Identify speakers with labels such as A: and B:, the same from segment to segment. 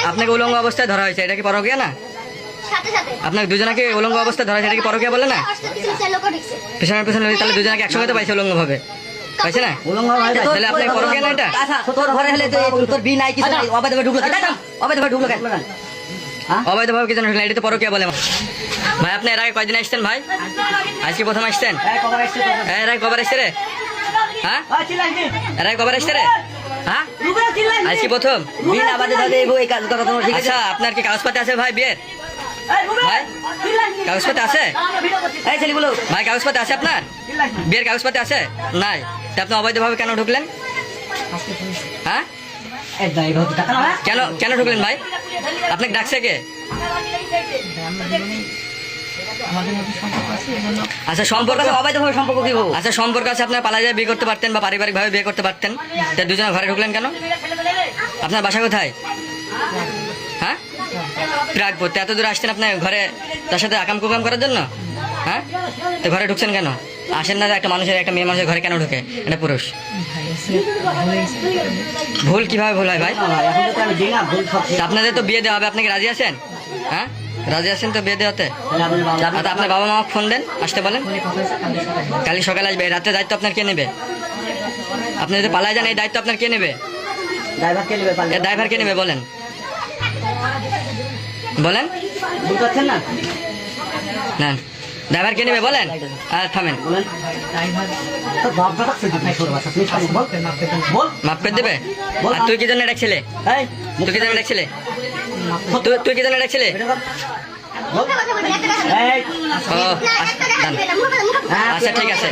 A: আপনাকে উলঙ্গ অবস্থায় ধরা হয়েছে, এটা কি পরকীয়া না? আপনাকে দুজনকে উলঙ্গ অবস্থায় ধরা হয়েছে, এটা কি পরকীয়া বলে না? পিছনে পিছনে তাহলে দুজনকে একসঙ্গে তো পাইছে উলঙ্গ ভাবে, পাইছে না? তাহলে আপনাকে পরকীয়া না এটা?
B: তোর ঘরে হলে তোর বি নাই কিছু নাই, অবৈধভাবে ঢুকলো কেন?
A: অবৈধভাবে কিছু ঢুকলেন, এটা তো পরকীয়া বলে। ভাই আপনি এর আগে কয়দিন আসছেন ভাই? আজকে প্রথম আসছেন? এর আগে কবার আসছে রে? হ্যাঁ এর আগে কবার আসছে রে? হ্যাঁ আজকে প্রথম?
B: বিন আবাদে ধরে এই কাজ করা তোমার ঠিক আছে?
A: আচ্ছা আপনার কি কাগজপাতি আছে ভাই বিয়ের? ভাই কাগজপাতি আছে?
B: এই ছেলেগুলো
A: ভাই কাগজপাতি আছে আপনার? বিয়ের কাগজপাতি আছে? নাই। তা আপনি অবৈধভাবে কেন ঢুকলেন? হ্যাঁ কেন কেন ঢুকলেন ভাই? আপনাকে ডাকছে কে? আচ্ছা সম্পর্ক
B: অবৈধভাবে সম্পর্ক কি বলবো?
A: আচ্ছা সম্পর্ক আছে, আপনার পালা যায় বিয়ে করতে পারতেন বা পারিবারিক ভাবে বিয়ে করতে পারতেন, তা দুজনে ঘরে ঢুকলেন কেন? আপনার বাসা কোথায়? হ্যাঁ প্রাগপুর। এত দূরে আসছেন আপনার ঘরে তার সাথে আকাম কুকাম করার জন্য? হ্যাঁ তো ঘরে ঢুকছেন কেন? আসেন না, একটা মানুষের একটা মেয়ে মানুষের ঘরে কেন ঢুকে? এটা পুরুষ। ভুল কিভাবে ভুল হয় ভাই? তা আপনাদের তো বিয়ে দেওয়া হবে, আপনি কি রাজি আছেন? হ্যাঁ রাজি আছেন তো বিয়ে দেওয়াতে? আপনার বাবা মা ফোন দেন, আসতে বলেন, কালকে সকালে আসবে। রাত্রে দায়িত্ব আপনার কে নেবে? আপনি যদি পালায় যান এই দায়িত্ব আপনার কে নেবে? ড্রাইভার কে নেবে বলেন, বলেন না ড্রাইভার কে নেবে বলেন। থামেন, মাফ করে দেবে। আর তুই কি জন্য ডাকছিলে? তুই কি জন্য ডাকছিলে? তুই কি জন্য ডাকছিলে? আচ্ছা ঠিক আছে,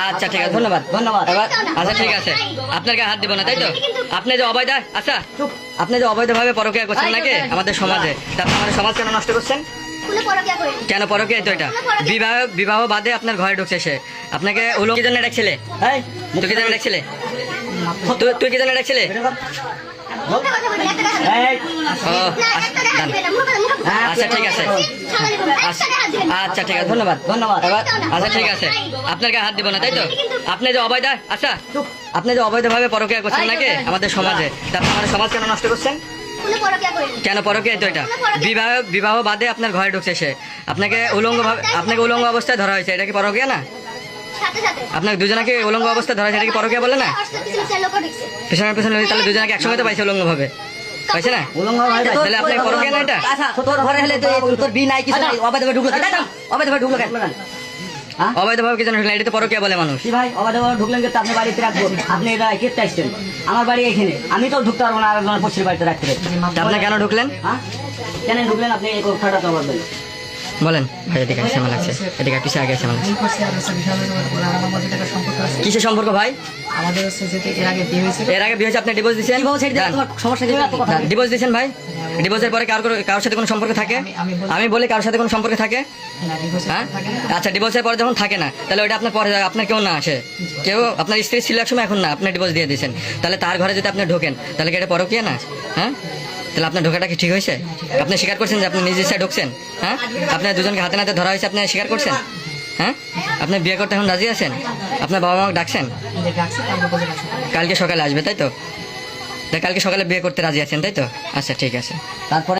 A: আচ্ছা ঠিক আছে, ধন্যবাদ ধন্যবাদ। আচ্ছা ঠিক আছে, আপনার গায়ে হাত দিব না তাই তো? আপনি যে অবৈধ, আচ্ছা আপনি যে অবৈধভাবে পরকীয়া করছেন নাকি আমাদের সমাজে, তা আপনি আমাদের সমাজ কেন নষ্ট করছেন? কেন পরকীয়া? তো এটা বিবাহ বাদে আপনার ঘরে ঢুকছে সে, আপনাকে উলঙ্গ কি জন্য ডাকছিলে? তুই কি জন্য ডাকছিলে? তুই কি জন্য ডাকছিলে? আচ্ছা ঠিক আছে, আচ্ছা ঠিক আছে, ধন্যবাদ ধন্যবাদ। আচ্ছা ঠিক আছে, আপনার গায়ে হাত দিব না তাই তো? আপনি যে অবৈধ, আচ্ছা আপনি যে অবৈধভাবে পরকীয়া করছেন নাকি আমাদের সমাজে, তা আপনি আমাদের সমাজ কেন নষ্ট করছেন? কেন পরকীয়া? তো এটা বিবাহ বাদে আপনার ঘরে ঢুকছে সে, আপনাকে উলঙ্গ অবস্থায় ধরা হয়েছে, এটা কি পরকীয়া না? আপনাকে দুজনকে উলঙ্গ অবস্থায় ধরা হয়েছে, এটা কি পরকীয়া বলে না? পিছনে পিছনে তাহলে দুজনকে একসঙ্গে তো পাইছে উলঙ্গ ভাবে, পাইছে না? তাহলে আপনাকে পরকীয়া না এটা?
B: তোর ঘরে হলে তোর বি নাই কিছু নাই, অবৈধভাবে ঢুকলো কেন?
A: অবৈধভাবে কি জন্য ঢুকলেন, এটা তো পরকীয়া বলে মানুষ।
B: ভাই অবৈধভাবে ঢুকলেন কিন্তু আপনি বাড়িতে রাখবো, আপনি এটা কেটে আসছেন, আমার বাড়ি এখানে, আমি তো ঢুকতে পারবো না আর পশ্চিম বাড়িতে রাখতে।
A: আপনি কেন ঢুকলেন?
B: কেন ঢুকলেন আপনি এই কথাটা তো বলবেন,
A: বলেন ভাই। এদিকে আসে আমার লাগছে, এদিকে পিছিয়ে আগে আসে আমার লাগছে। কিসের সম্পর্ক ভাই?
C: আমাদের এর আগে বিয়ে হয়েছে,
A: আপনি ডিভোর্স দিয়েছেন? ডিভোর্স দিয়েছেন ভাই? ডিভোর্সের পরে কারোর সাথে কোনো সম্পর্ক থাকে? আমি বলি কারোর সাথে কোনো সম্পর্ক থাকে? হ্যাঁ আচ্ছা, ডিভোর্সের পরে যখন থাকে না তাহলে ওইটা আপনার পরে আপনার কেউ না আসে, কেউ আপনার স্ত্রী ছিল এক সময়, এখন না, আপনি ডিভোর্স দিয়ে দিয়েছেন, তাহলে তার ঘরে যদি আপনি ঢোকেন তাহলে কি এটা পরকীয়া না? হ্যাঁ তাহলে আপনার ঢোকাটা কি ঠিক হয়েছে? আপনি স্বীকার করছেন যে আপনি নিজের ইচ্ছায় ঢুকছেন? হ্যাঁ আপনার দুজনকে হাতে নাতে ধরা হয়েছে, আপনি স্বীকার করছেন? হ্যাঁ আপনি বিয়ে করতে এখন রাজি আছেন? আপনার বাবা মা ডাকছেন? কালকে সকালে আসবে তাই তো? কালকে সকালে বিয়ে করতে রাজি আছেন তাই তো? আচ্ছা ঠিক আছে।
B: তারপরে